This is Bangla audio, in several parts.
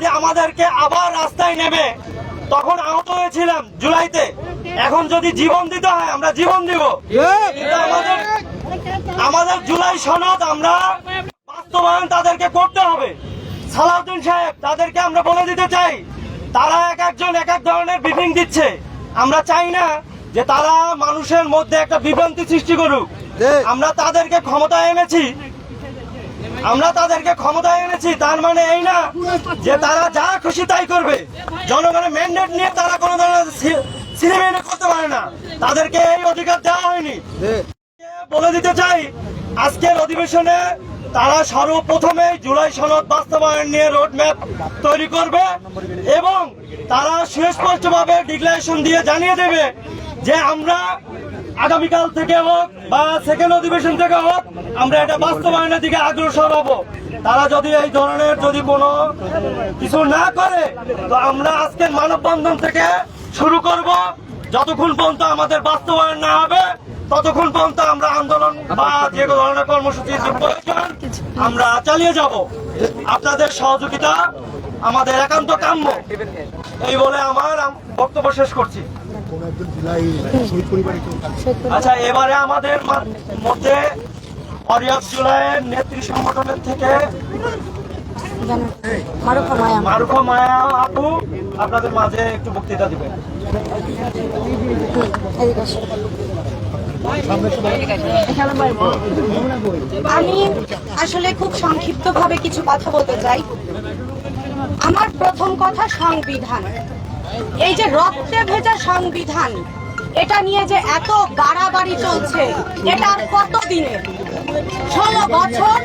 যদি আমাদেরকে আবার রাস্তায় নেবে, তখন আহত হয়েছিলাম জুলাইতে, এখন যদি জীবন দিতে হয় আমরা জীবন দিব। কিন্তু আমাদের জুলাই সনদ আমরা বাস্তবায়ন তাদেরকে করতে হবে। সালাউদ্দিন সাহেব, তাদেরকে আমরা বলে দিতে চাই, তারা এক একজন এক এক ধরনের ব্রিফিং দিচ্ছে। আমরা চাই না যে তারা মানুষের মধ্যে একটা বিভ্রান্তি সৃষ্টি করুক। আমরা তাদেরকে ক্ষমতায় এনেছি, তার মানে এই না যে তারা যা খুশি তাই করবে। জনগণের ম্যান্ডেট নিয়ে তারা কোনো ধরনের সিনেমেনে করতে পারে না, তাদেরকে এই অধিকার দেওয়া হয়নি। বলে দিতে চাই, আজকের অধিবেশনে তারা সর্বপ্রথমে জুলাই সনদ বাস্তবায়ন নিয়ে রোডম্যাপ তৈরি করবে এবং তারা সুস্পষ্টভাবে ডিক্লারেশন দিয়ে জানিয়ে দেবে যে আমরা আগামীকাল থেকে হোক বা সেকেন্ড অধিবেশন থেকে হোক আমরা এটা বাস্তবায়নের দিকে অগ্রসর হব। তারা যদি এই ধরনের কোনো কিছু না করে, তো আমরা আজকের মানববন্ধন থেকে শুরু করব। যতক্ষণ পর্যন্ত আমাদের বাস্তবায়ন না হবে ততক্ষণ পর্যন্ত আমরা আন্দোলন বা যে ধরনের কর্মসূচি প্রয়োজন আমরা চালিয়ে যাব। আপনাদের সহযোগিতা আমাদের একান্ত কাম্য। এই বলে আমার বক্তব্য শেষ করছি। আচ্ছা, এবারে আমাদের মধ্যে অরিয়ব জুলাইয়ের নেত্রী সংগঠনের থেকে মারুফা মায়া আপু আপনাদের মাঝে একটু বক্তৃতা দিবেন। আমি আসলে খুব সংক্ষিপ্তভাবে কিছু কথা বলতে চাই। আমার প্রথম কথা সংবিধান, এই যে রক্তে ভেজা সংবিধান, এটা নিয়ে যে এত বাড়াবাড়ি চলছে, এটা কত দিনে 16 বছর,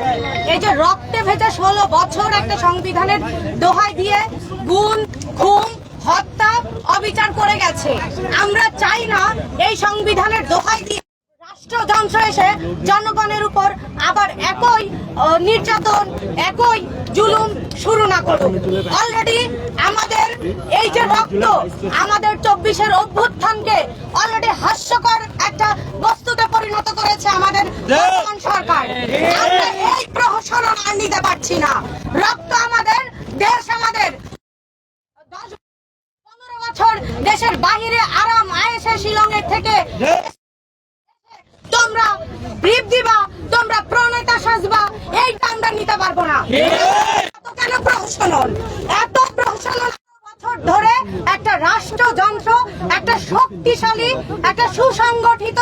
এই যে রক্তে ভেজা 16 বছর একটা সংবিধানের দোহাই দিয়ে গুম, খুন, হত্যা, অবিচার করে গেছে। আমরা চাই না এই সংবিধানের দোহাই দিয়ে রাষ্ট্রযন্ত্র এসে জনগণের উপর আবার একই নির্যাতন, একই জুলুম শুরু না করুন। অলরেডি আমাদের এই যে রক্ত, আমাদের 24-এর অভ্যুত্থানকে অলরেডি হাস্যকর একটা বস্তুতে পরিণত করেছে আমাদের বর্তমান সরকার। আমরা এই প্রহসন আর নিতে পারছি না। রক্ত আমাদের, দেশ আমাদের। 10-15 বছর দেশের বাহিরে আরাম আয়েশে শিলংয়ের থেকে তোমরা ব্রিফ দিবা, তোমরা প্রণেতা সাজবা, এইটা আমরা নিতে পারবো না। কেন প্রহসন, এত প্রহসন বছর ধরে একটা রাষ্ট্রযন্ত্র, একটা শক্তিশালী, একটা সুসংগঠিত,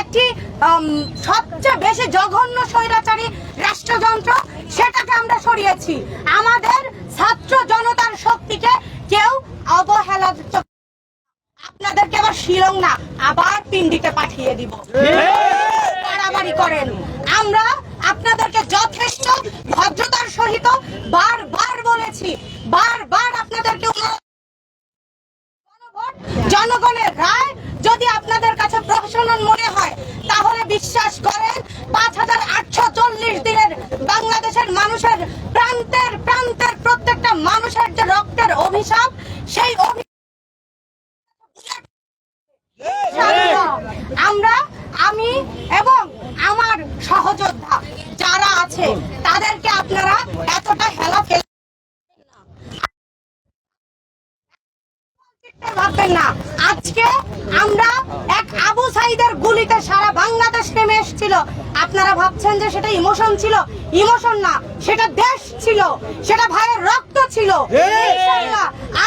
একটি সবচেয়ে বেশি জঘন্য স্বৈরাচারী রাষ্ট্রযন্ত্র, সেটাকে আমরা সরিয়েছি। আমাদের ছাত্র জনতার শক্তিকে কেউ অবহেলা, আপনাদেরকে আবার শিলং না আবার পিন্ডিতে পাঠিয়ে দিব। বাড়াবাড়ি করেন। আমরা আপনাদেরকে যথেষ্ট ভদ্রতার সহিত বারবার বলেছি, বারবার আপনাদেরকে জনগণের রায় যদি আপনাদের কাছে প্রহসন মনে হয়, তাহলে বিশ্বাস করেন 5840 দিনের বাংলাদেশের মানুষের প্রান্তের প্রান্তের প্রত্যেকটা মানুষের যে রক্তের অভিশাপ, সেই আমি এবং আমার সহযোদ্ধা যারা আছে তাদেরকে আপনারা এতটা হেলা ফেলে ভাববেন না। আজকে আমরা এক আবু সাইদের গুলিতে সারা বাংলাদেশ নেমে এসেছিল। আপনারা ভাবছেন যে সেটা ইমোশন ছিল, ইমোশন না, সেটা দেশ ছিল, সেটা ভাইয়ের রক্ত ছিল।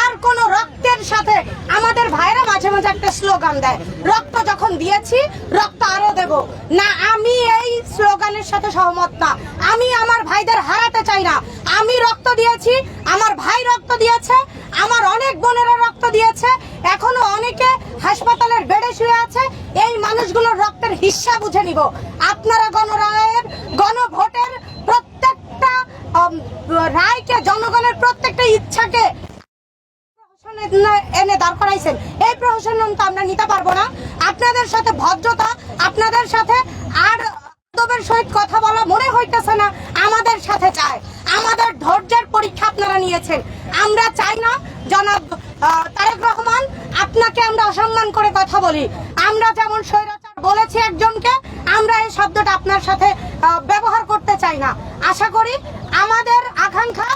আর কোন রক্তের সাথে আমাদের ভাইরা মাঝে মাঝে একটা স্লোগান দেয়, রক্ত যখন দিয়েছি রক্ত আরো দেব না। আমি এই স্লোগানের সাথে সহমত না। আমি আমার ভাইদের হারাতে চাই না। আমি রক্ত দিয়েছি, আমার ভাই রক্ত দিয়েছে, আমার অনেক বোনেরা রক্ত দিয়েছে, এখনো অনেকে হাসপাতালের বেডে শুয়ে আছে। এই মানুষগুলোর রক্তের হিসাব বুঝে নিব। আপনারা গণরায়ের, গণভোটের প্রত্যেকটা রায়কে, জনগণের প্রত্যেকটা ইচ্ছাকে এনে দাঁড় করাইছেন। এই প্রহসন তো আমরা নিতে পারবো না। আপনাদের সাথে ভদ্রতা, আপনাদের সাথে আর আদবের সহিত কথা বলা মনে হইতেছে না আমাদের সাথে চায়। আমাদের ধৈর্যের পরীক্ষা আপনারা নিয়েছেন। আমরা চাই না জনাব তারেক রহমান আপনাকে আমরা অসম্মান করে কথা বলি। আমরা যেমন স্বৈরাচার বলেছি একজনকে, আমরা এই শব্দটা আপনার সাথে ব্যবহার করতে চাই না। আশা করি আমাদের আকাঙ্ক্ষা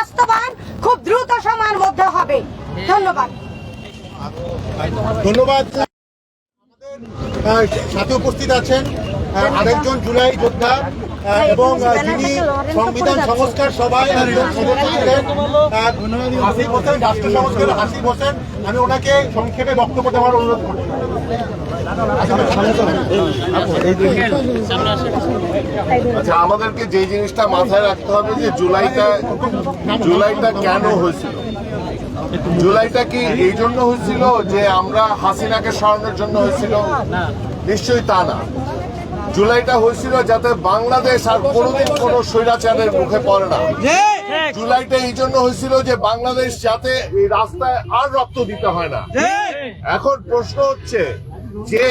বাস্তবায়ন খুব দ্রুত সময়ের মধ্যে হবে। ধন্যবাদ। ধন্যবাদ। সাথে উপস্থিত আছেন আরেকজন জুলাই যোদ্ধা এবং যিনি সংবিধান সংস্কার সভায় একজন সদস্য ছিলেন, হাসিব হোসেন, রাষ্ট্র সংস্কারের হাসিব হোসেন। আমি ওনাকে সংক্ষেপে বক্তব্য দেওয়ার অনুরোধ করছি। আচ্ছা, আমাদেরকে যে জিনিসটা মাথায় রাখতে হবে যে জুলাইটা কেন হয়েছিল। জুলাইটা কি এই জন্য হয়েছিল যে আমরা হাসিনাকে সরানোর জন্য হয়েছিল? নিশ্চয়ই তা না। জুলাইটা হয়েছিল যাতে বাংলাদেশ আর কোনোদিন কোনো স্বৈরাচারের মুখে পড়ে না। জুলাইটা এই জন্য হয়েছিল যে বাংলাদেশ যাতে এই রাস্তায় আর রক্ত দিতে হয় না। এখন প্রশ্ন হচ্ছে যে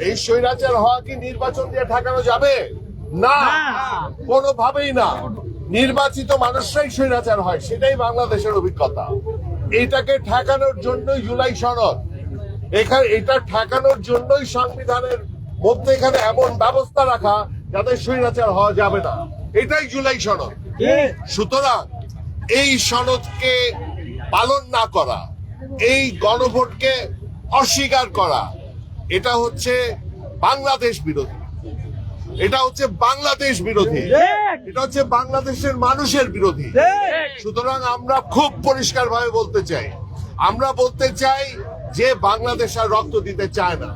এই স্বৈরাচার হওয়া কি নির্বাচন দিয়ে ঠেকানো যাবে? না, কোনোভাবেই না। নির্বাচিত মানুষরাই স্বৈরাচার হয়, সেটাই বাংলাদেশের অভিজ্ঞতা। এটাকে ঠেকানোর জন্য জুলাই সনদ, এটা ঠেকানোর জন্যই সংবিধানের মধ্যে এখানে এমন ব্যবস্থা রাখা যাতে স্বৈরাচার হওয়া যাবে না, এটাই জুলাই সনদ। সুতরাং এই সনদকে পালন না করা, এই গণভোটকে অস্বীকার করা, এটা হচ্ছে বাংলাদেশ বিরোধী। এটা হচ্ছে বাংলাদেশ বিরোধী, এটা হচ্ছে বাংলাদেশের মানুষের বিরোধী। সুতরাং আমরা খুব পরিষ্কার ভাবে বলতে চাই, আমরা বলতে চাই যে বাংলাদেশ আর রক্ত দিতে চায় না।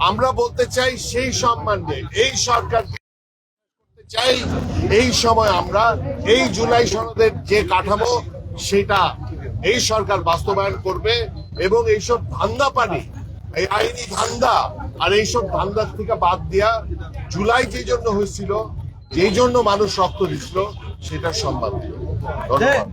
আমরা বলতে চাই সেই সম্মান নিয়ে এই সরকার চাই এই সময় আমরা এই জুলাই সনদের যে কাঠামো সেটা এই সরকার বাস্তবায়ন করবে এবং এইসব ধান্দা পানি, এই আইনি ধান্দা আর এইসব ধান্দার থেকে বাদ দিয়া জুলাই যে জন্য হয়েছিল, যেই জন্য মানুষ রক্ত দিচ্ছিল, সেটার সম্মান দিল। ধন্যবাদ।